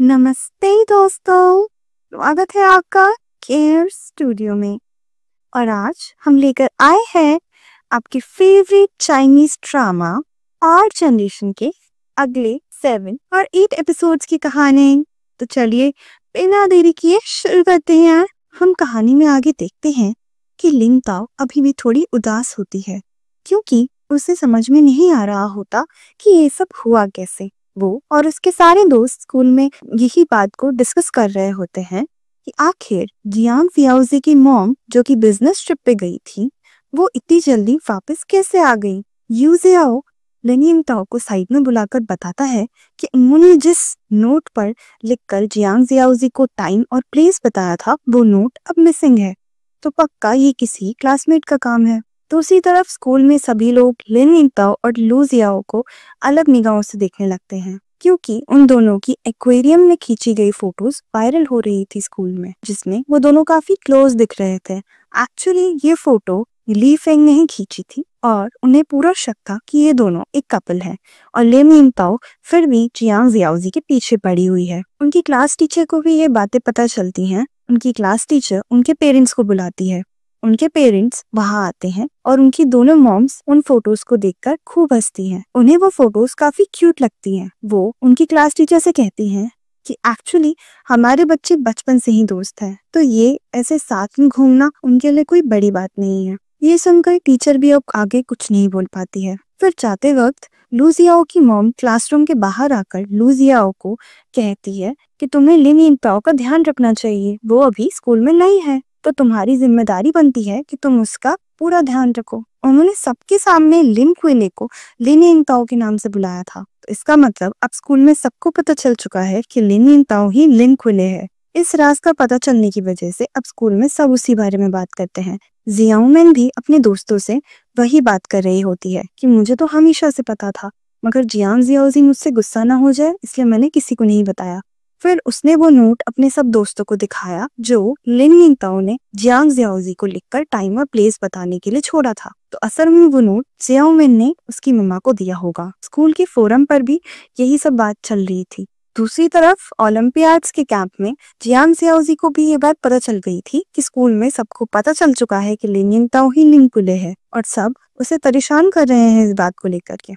नमस्ते दोस्तों, स्वागत है आपका केयर स्टूडियो में। और आज हम लेकर आए हैं आपके फेवरेट चाइनीज ड्रामा और जनरेशन के अगले 7 और 8 एपिसोड्स की कहानी। तो चलिए बिना देरी किए शुरू करते हैं। हम कहानी में आगे देखते हैं कि लिंग ताओ अभी भी थोड़ी उदास होती है, क्योंकि उसे समझ में नहीं आ रहा होता कि ये सब हुआ कैसे। वो और उसके सारे दोस्त स्कूल में यही बात को डिस्कस कर रहे होते हैं कि आखिर जियांग जियाओजी की मॉम, जो कि बिजनेस ट्रिप पे गई थी, वो इतनी जल्दी वापस कैसे आ गई। यू जियाओ लिंग ताओ को साइड में बुलाकर बताता है कि उन्होंने जिस नोट पर लिखकर जियांग जियाओजी को टाइम और प्लेस बताया था, वो नोट अब मिसिंग है। तो पक्का ये किसी क्लासमेट का काम है। दूसरी तरफ स्कूल में सभी लोग लिन यिंगताओ और लू जियाओ को अलग निगाहों से देखने लगते हैं, क्योंकि उन दोनों की एक्वेरियम में खींची गई फोटोज वायरल हो रही थी स्कूल में, जिसमें वो दोनों काफी क्लोज दिख रहे थे। एक्चुअली ये फोटो ली फेंग ने ही खींची थी और उन्हें पूरा शक था कि ये दोनों एक कपल है। और लिन यिंगताओ फिर भी जियांग जियाओजी के पीछे पड़ी हुई है। उनकी क्लास टीचर को भी ये बातें पता चलती हैं। उनकी क्लास टीचर उनके पेरेंट्स को बुलाती है। उनके पेरेंट्स वहां आते हैं और उनकी दोनों मॉम्स उन फोटोज को देखकर खूब हंसती हैं। उन्हें वो फोटोज काफी क्यूट लगती हैं। वो उनकी क्लास टीचर से कहती हैं कि एक्चुअली हमारे बच्चे बचपन से ही दोस्त हैं, तो ये ऐसे साथ में घूमना उनके लिए कोई बड़ी बात नहीं है। ये सुनकर टीचर भी अब आगे कुछ नहीं बोल पाती है। फिर जाते वक्त लू जियाओ की मॉम क्लासरूम के बाहर आकर लू जियाओ को कहती है कि तुम्हें लिन यिंगताओ का ध्यान रखना चाहिए, वो अभी स्कूल में नई है, तो तुम्हारी जिम्मेदारी बनती है कि तुम उसका पूरा ध्यान रखो। उन्होंने सबके सामने लिन क्विले को लिन यिंगताओ के नाम से बुलाया था। तो इसका मतलब अब स्कूल में सबको पता चल चुका है कि लिन यिंगताओ ही लिन क्विले है। इस राज का पता चलने की वजह से अब स्कूल में सब उसी बारे में बात करते हैं। जियाओ मैन भी अपने दोस्तों से वही बात कर रही होती है कि मुझे तो हमेशा से पता था, मगर जियांग जियाओजी मुझसे गुस्सा ना हो जाए इसलिए मैंने किसी को नहीं बताया। फिर उसने वो नोट अपने सब दोस्तों को दिखाया जो लिन यिंगताओ ने जियांग जियाओजी को लिखकर टाइम और प्लेस बताने के लिए छोड़ा था। तो असल में वो नोट जियाओ मैन ने उसकी मम्मा को दिया होगा। स्कूल के फोरम पर भी यही सब बात चल रही थी। दूसरी तरफ ओलंपियाड्स के कैंप में जियांग जियाओजी को भी ये बात पता चल गई थी कि स्कूल में सबको पता चल चुका है कि लिन यिंगताओ ही लिन क्विले है, और सब उसे परेशान कर रहे हैं इस बात को लेकर के।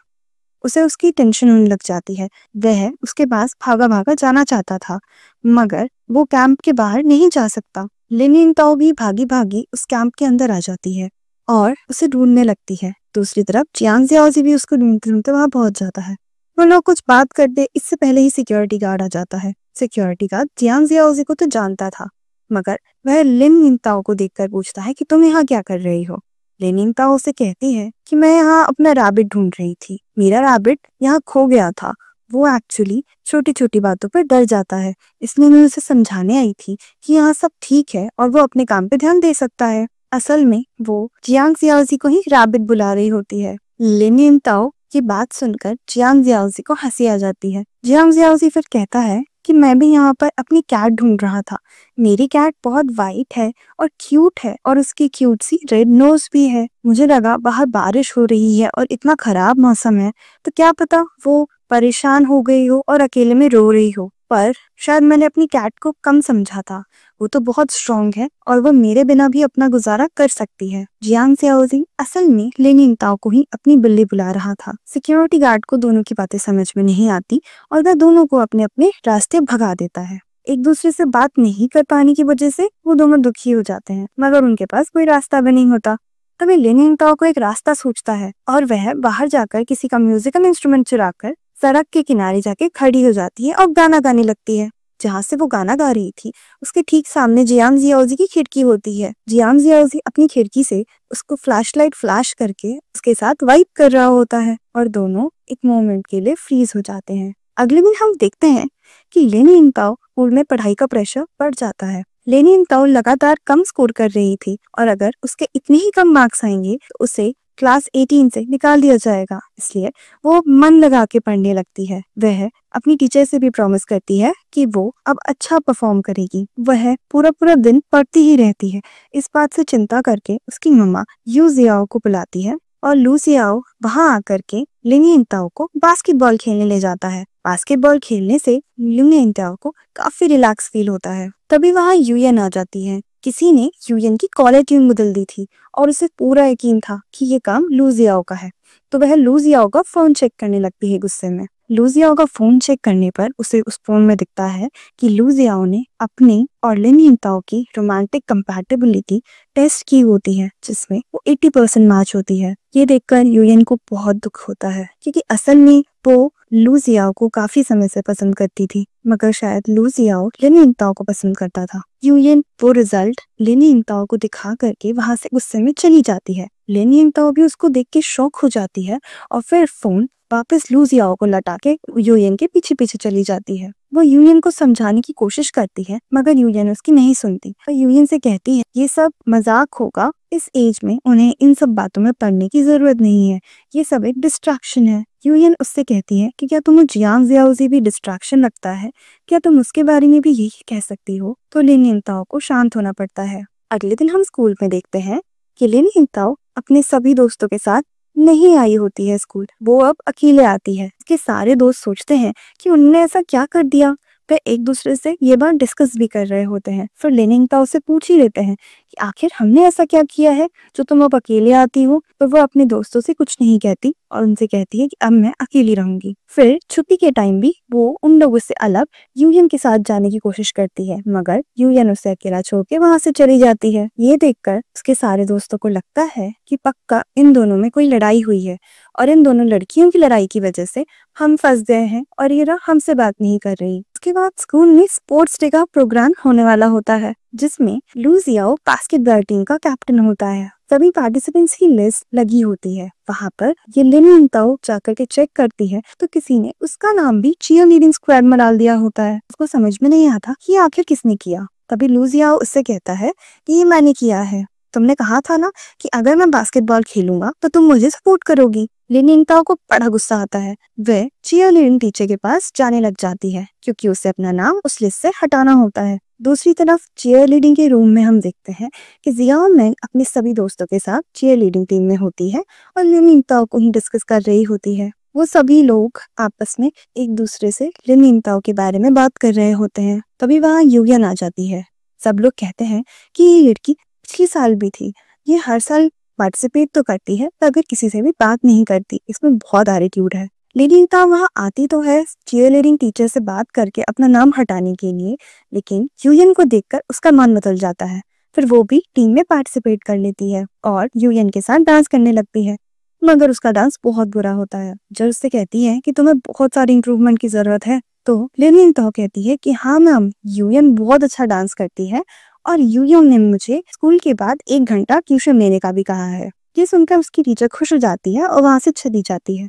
उसे उसकी टेंशन होने लग जाती है। वह उसके पास भागा भागा जाना चाहता था, मगर वो कैंप के बाहर नहीं जा सकता। लिन यिंगताओ भी भागी भागी उस कैंप के अंदर आ जाती है और उसे ढूंढने लगती है। दूसरी तरफ जियांग जियाओजी भी उसको ढूंढते ढूंढते वहां पहुंच जाता है। वो लोग कुछ बात करते इससे पहले ही सिक्योरिटी गार्ड आ जाता है। सिक्योरिटी गार्ड जियांग जियाओजी को तो जानता था, मगर वह लिन यिंगताओ को देखकर पूछता है कि तुम यहाँ क्या कर रही हो। लिन यिंगताओ उसे कहती है कि मैं यहाँ अपना रैबिट ढूंढ रही थी, मेरा रैबिट यहाँ खो गया था। वो एक्चुअली छोटी छोटी बातों पर डर जाता है, इसलिए मैं उसे समझाने आई थी कि यहाँ सब ठीक है और वो अपने काम पे ध्यान दे सकता है। असल में वो जियांग जियाओजी को ही रैबिट बुला रही होती है। लिन यिंगताओ की बात सुनकर जियांग जियाओजी को हंसी आ जाती है। जियांग जियाओजी फिर कहता है कि मैं भी यहाँ पर अपनी कैट ढूंढ रहा था। मेरी कैट बहुत वाइट है और क्यूट है और उसकी क्यूट सी रेड नोज भी है। मुझे लगा बाहर बारिश हो रही है और इतना खराब मौसम है, तो क्या पता वो परेशान हो गई हो और अकेले में रो रही हो, पर शायद मैंने अपनी कैट को कम समझा था। वो तो बहुत स्ट्रॉन्ग है और वो मेरे बिना भी अपना गुजारा कर सकती है। जियांग जियाओजी असल में लिन यिंगताओ को ही अपनी बिल्ली बुला रहा था। सिक्योरिटी गार्ड को दोनों की बातें समझ में नहीं आती और वह दोनों को अपने अपने रास्ते भगा देता है। एक दूसरे से बात नहीं कर पाने की वजह से वो दोनों दुखी हो जाते हैं, मगर उनके पास कोई रास्ता भी नहीं होता। तभी लिन यिंगताओ को एक रास्ता सूझता है और वह बाहर जाकर किसी का म्यूजिकल इंस्ट्रूमेंट चुराकर सड़क के किनारे जाके खड़ी हो जाती है और गाना गाने लगती है। जहाँ से वो गाना गा रही थी उसके ठीक सामने जियांग जियाओजी की खिड़की होती है। जियांग जियाओजी अपनी खिड़की से उसको फ्लैशलाइट फ्लैश करके उसके साथ वाइब कर रहा होता है और दोनों एक मोमेंट के लिए फ्रीज हो जाते हैं। अगले दिन हम देखते हैं कि लिन यिंगताओ स्कूल में पढ़ाई का प्रेशर बढ़ जाता है। लिन यिंगताओ लगातार कम स्कोर कर रही थी और अगर उसके इतने ही कम मार्क्स आएंगे तो उसे क्लास 18 से निकाल दिया जाएगा, इसलिए वो मन लगा के पढ़ने लगती है। वह अपनी टीचर से भी प्रॉमिस करती है कि वो अब अच्छा परफॉर्म करेगी। वह पूरा पूरा दिन पढ़ती ही रहती है। इस बात से चिंता करके उसकी मम्मा यू जियाओ को बुलाती है और लू जियाओ वहां आकर के लिन यिंगताओ को बास्केटबॉल खेलने ले जाता है। बास्केटबॉल खेलने से लिनिंगताओ को काफी रिलैक्स फील होता है। तभी वहाँ यूयन आ जाती है। किसी ने यूयन की कॉलर ट्यून बदल दी थी और उसे पूरा यकीन था कि ये काम लू जियाओ का है, तो वह लू जियाओ का फोन चेक करने लगती है गुस्से में। लू जियाओ का फोन चेक करने पर उसे उस फोन में दिखता है कि लू जियाओ ने अपने और लिनिंगताओ की रोमांटिक कंपैटिबिलिटी टेस्ट की होती है, जिसमें वो 80% मैच होती है। ये देखकर यूयन को बहुत दुख होता है, क्योंकि असल में वो लू जियाओ को काफी समय से पसंद करती थी, मगर शायद लू जियाओ लिनिंगताओ को पसंद करता था। यूयन वो रिजल्ट लिनिंगताओ को दिखा करके वहां से गुस्से में चली जाती है। लिनिंगताओ भी उसको देख के शॉक हो जाती है और फिर फोन वापस लू जियाओ को लटा के यूयन के पीछे पीछे चली जाती है। वो यूयन को समझाने की कोशिश करती है, मगर यूयन उसकी नहीं सुनती और यूयन से कहती है ये सब मजाक होगा, इस एज में उन्हें इन सब बातों में पड़ने की जरूरत नहीं है, ये सब एक डिस्ट्रैक्शन है। यूयन उससे कहती है कि क्या तुम्हें जियांग जियाओजी भी डिस्ट्रैक्शन लगता है, क्या तुम उसके बारे में भी यही कह सकती हो। तो लिनिंगताओ को शांत होना पड़ता है। अगले दिन हम स्कूल में देखते हैं कि लिनिंगताओ अपने सभी दोस्तों के साथ नहीं आई होती है स्कूल, वो अब अकेले आती है। उसके सारे दोस्त सोचते हैं कि उन्होंने ऐसा क्या कर दिया। वे एक दूसरे से ये बात डिस्कस भी कर रहे होते हैं। फिर लिनिंगताओ से पूछ ही लेते हैं कि आखिर हमने ऐसा क्या किया है जो तुम अब अकेले आती हो। पर वो अपने दोस्तों से कुछ नहीं कहती और उनसे कहती है कि अब मैं अकेली रहूंगी। फिर छुट्टी के टाइम भी वो उन लोगों से अलग यूयन के साथ जाने की कोशिश करती है, मगर यूयन उसे अकेला छोड़ के वहां से चली जाती है। ये देखकर उसके सारे दोस्तों को लगता है कि पक्का इन दोनों में कोई लड़ाई हुई है और इन दोनों लड़कियों की लड़ाई की वजह से हम फंस गए हैं और ये हमसे बात नहीं कर रही। उसके बाद स्कूल में स्पोर्ट्स डे का प्रोग्राम होने वाला होता है, जिसमें लू जियाओ बास्केटबॉल टीम का कैप्टन होता है। सभी पार्टिसिपेंट्स की लिस्ट लगी होती है। वहाँ पर ये लिनिंगताओ जाकर के चेक करती है तो किसी ने उसका नाम भी चीयर लीडिंग स्क्वाड में डाल दिया होता है। उसको समझ में नहीं आता कि आखिर किसने किया। तभी लू जियाओ उससे कहता है कि ये मैंने किया है, तुमने कहा था ना कि अगर मैं बास्केटबॉल खेलूंगा तो तुम मुझे सपोर्ट करोगी। लिनिंगताओ को बड़ा गुस्सा आता है। वह चीयर लीडिंग टीचर के पास जाने लग जाती है, क्योंकि उसे अपना नाम उस लिस्ट से हटाना होता है। दूसरी तरफ चीयर लीडिंग के रूम में हम देखते हैं कि जियाओ मैंग अपने सभी दोस्तों के साथ चीयर लीडिंग टीम में होती है और लिनिंगताओ को ही डिस्कस कर रही होती है। वो सभी लोग आपस में एक दूसरे से लिनिंगताओ के बारे में बात कर रहे होते हैं। तभी वहाँ यूयन आ जाती है। सब लोग कहते हैं कि ये लड़की पिछले साल भी थी, ये हर साल पार्टिसिपेट तो करती है पर अगर किसी से भी बात नहीं करती, इसमें बहुत एटीट्यूड है। लिनिंगताओ वहाँ आती तो है चीयर लीडिंग टीचर से बात करके अपना नाम हटाने के लिए, लेकिन यूयन को देखकर उसका मन बदल जाता है। फिर वो भी टीम में पार्टिसिपेट कर लेती है और यूयन के साथ डांस करने लगती है, मगर उसका डांस बहुत बुरा होता है। जज उससे कहती है कि तुम्हें बहुत सारी इंप्रूवमेंट की जरूरत है। तो लिनिंगताओ कहती है कि हाँ मैम, यूयन बहुत अच्छा डांस करती है और यूयन ने मुझे स्कूल के बाद 1 घंटा ट्यूशन लेने का भी कहा है। ये सुनकर उसकी टीचर खुश हो जाती है और वहां से चली जाती है।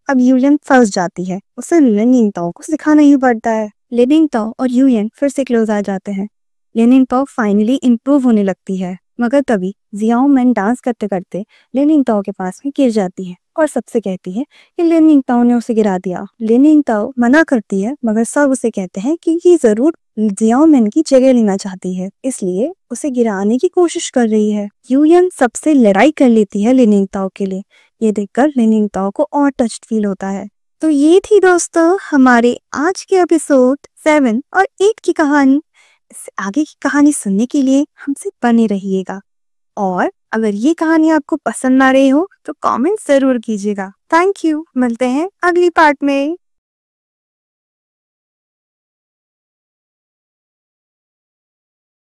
अब यूयन फंस जाती है, उसे लिनिंगताओ को सिखाना ही पड़ता है। लिनिंगताओ और यूयन फिर से क्लोज आ जाते हैं। लिनिंगताओ फाइनली इम्प्रूव होने लगती है, मगर तभी जियाओ मैन डांस करते करते लिनिंगताओ के पास में गिर जाती है और सबसे कहती है कि लिनिंगताओ ने उसे गिरा दिया। लिनिंगताओ मना करती है, मगर सब उसे कहते हैं कि ये जरूर जियाओ मैन की जगह लेना चाहती है, इसलिए उसे गिराने की कोशिश कर रही है। यूयन सबसे लड़ाई कर लेती है लिनिंगताओ के लिए। ये देखकर लिनिंगताओ को और टच्ड फील होता है। तो ये थी दोस्तों हमारे आज के एपिसोड 7 और 8 की कहानी। इससे आगे की कहानी सुनने के लिए हमसे बने रहिएगा और अगर ये कहानी आपको पसंद आ रही हो तो कमेंट जरूर कीजिएगा। थैंक यू, मिलते हैं अगली पार्ट में।